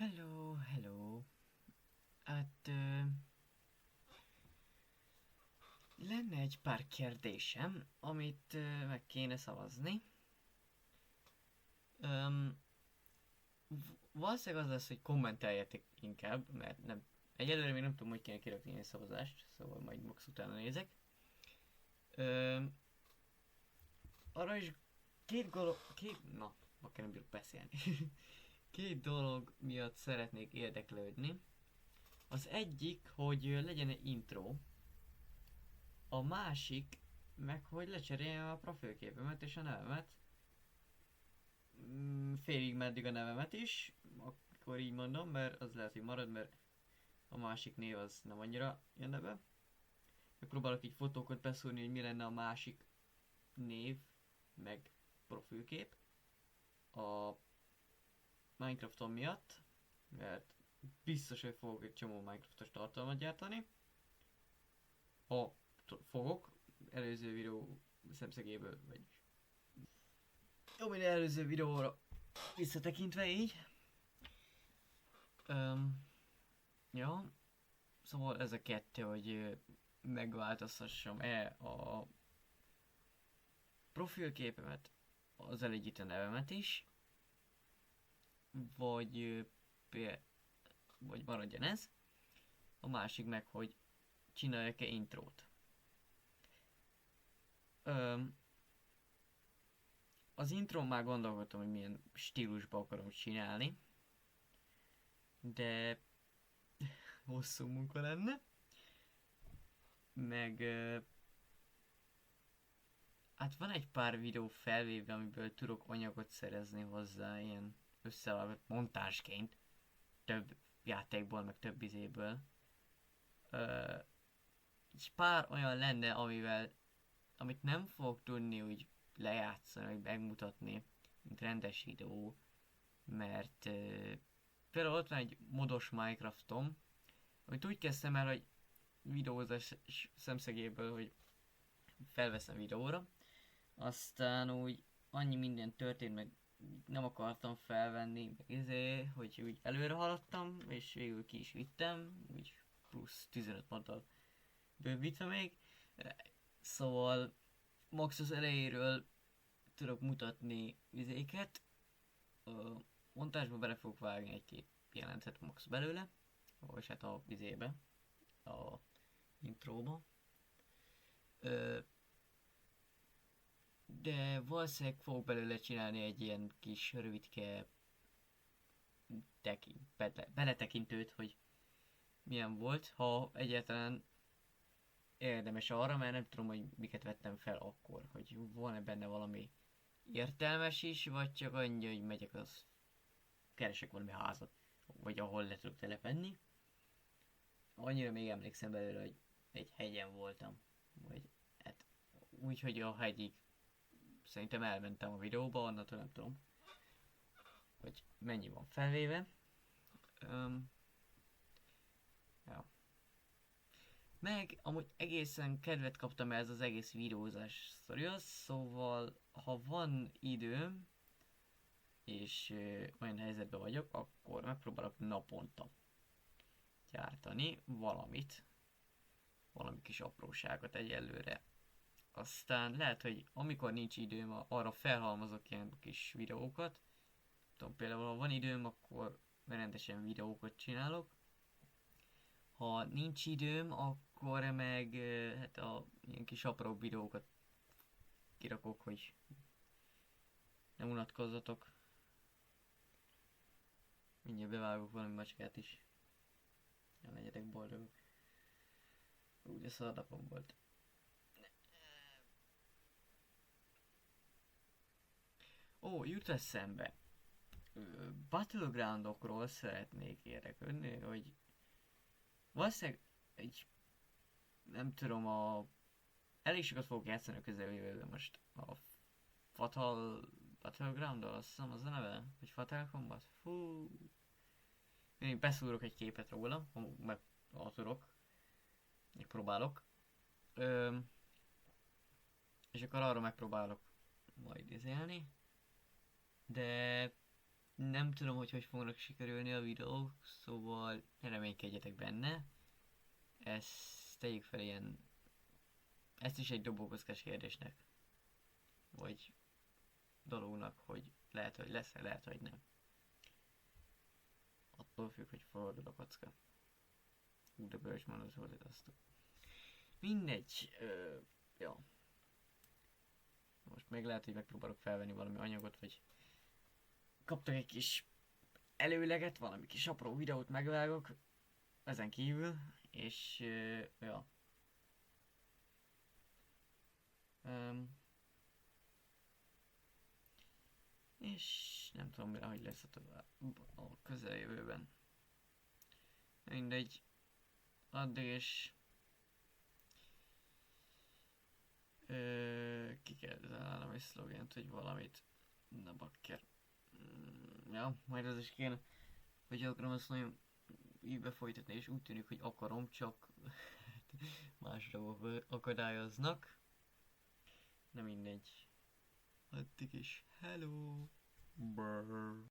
Hello, hello. Hát lenne egy pár kérdésem, amit meg kéne szavazni. Öm, Valószínűleg az lesz, hogy kommenteljetek inkább, mert nem, egyelőre még nem tudom, hogy kéne kirakni egy szavazást, szóval majd max utána nézek. Öm, Arra is ma kell nem bírok beszélni. Két dolog miatt szeretnék érdeklődni. Az egyik, hogy legyen egy intro, a másik, meg hogy lecseréljem a profilképemet és a nevemet. Félig meddig a nevemet is, akkor így mondom, mert az lehet, hogy marad, mert a másik név az nem annyira jönne be. Megpróbálok így fotókat beszúrni, hogy mi lenne a másik név, meg profilkép a Minecrafton miatt, mert biztos, hogy fogok egy csomó Minecraftos tartalmat gyártani. Ha fogok, előző videó szemszögéből, vagy jó, minden előző videóra visszatekintve így. Ja, szóval ez a kettő, hogy megváltoztassam-e a profilképemet, az elegyít a nevemet is, vagy, vagy maradjon ez. A másik meg, hogy csináljak-e intrót. Öm, az intrón már gondolkodtam, hogy milyen stílusba akarom csinálni, de hosszú munka lenne. Meg hát van egy pár videó felvéve, amiből tudok anyagot szerezni hozzá, ilyen összevágott montázsként, több játékból, meg több izéből. És pár olyan lenne, amit nem fogok tudni úgy lejátszani, vagy megmutatni, mint rendes videó, mert például ott van egy modos Minecraftom, amit úgy kezdtem el, hogy videózás szemszögéből, hogy felveszem videóra, aztán úgy annyi minden történt, meg nem akartam felvenni, meg hogy úgy előre haladtam, és végül ki is vittem, úgy plusz 15 ponttal bővítve még. Szóval max az elejéről tudok mutatni vizéket. A montásba bele fogok vágni egy-két jelentet max belőle, vagy hát a vizébe, a intróba. De valószínűleg fogok belőle csinálni egy ilyen kis rövidke beletekintőt, hogy milyen volt, ha egyáltalán érdemes arra, mert nem tudom, hogy miket vettem fel akkor, hogy van-e benne valami értelmes is, vagy csak annyi, hogy megyek, az keresek valami házat, vagy ahol le tudok telepedni. Annyira még emlékszem belőle, hogy egy hegyen voltam, vagy hát úgy, hogy a hegyig szerintem elmentem a videóba, annatól nem tudom, hogy mennyi van felvéve. Ja. Meg amúgy egészen kedvet kaptam ez az egész videózás sztorihoz, szóval ha van időm, és olyan helyzetben vagyok, akkor megpróbálok naponta gyártani valamit, valami kis apróságot egyelőre. Aztán lehet, hogy amikor nincs időm, arra felhalmozok ilyen kis videókat. Tudom, például ha van időm, akkor rendesen videókat csinálok. Ha nincs időm, akkor meg hát ilyen kis apró videókat kirakok, hogy ne unatkozzatok. Mindjárt bevágok valami macskát is. Nem legyetek boldogok. Úgy, ez a napom volt. Ó, jut eszembe. Battlegroundokról szeretnék érdeklődni, hogy valószínűleg egy, nem tudom, elég sokat fogok játszani a közeljövőben most. A Fatal Battleground-dal, azt hiszem az a neve? Vagy Fatal Combat? Fú. Én beszúrok egy képet róla, ha tudok. Még próbálok. És akkor arra megpróbálok majd izélni. De nem tudom, hogy fognak sikerülni a videók, szóval reménykedjetek benne. Ezt tegyük fel ilyen, ezt is egy dobókockas kérdésnek, vagy dolognak, hogy lehet, hogy lesz, lehet, hogy nem. Attól függ, hogy fordul a kocka. De bölcsmondot hozzátasztok. Mindegy, ja. Most még lehet, hogy megpróbálok felvenni valami anyagot, vagy kaptak egy kis előleget, valami kis apró videót megvágok ezen kívül, és ja. És nem tudom mire, hogy lesz a közeljövőben. Mindegy, addig is ki kell találnom egy szlogent, hogy valamit. Na bakker. Ja, majd az is kéne, hogy akarom azt nagyon így folytatni, és úgy tűnik, hogy akarom, csak más dolgok akadályoznak. Na mindegy. Addig is hello! Brrr.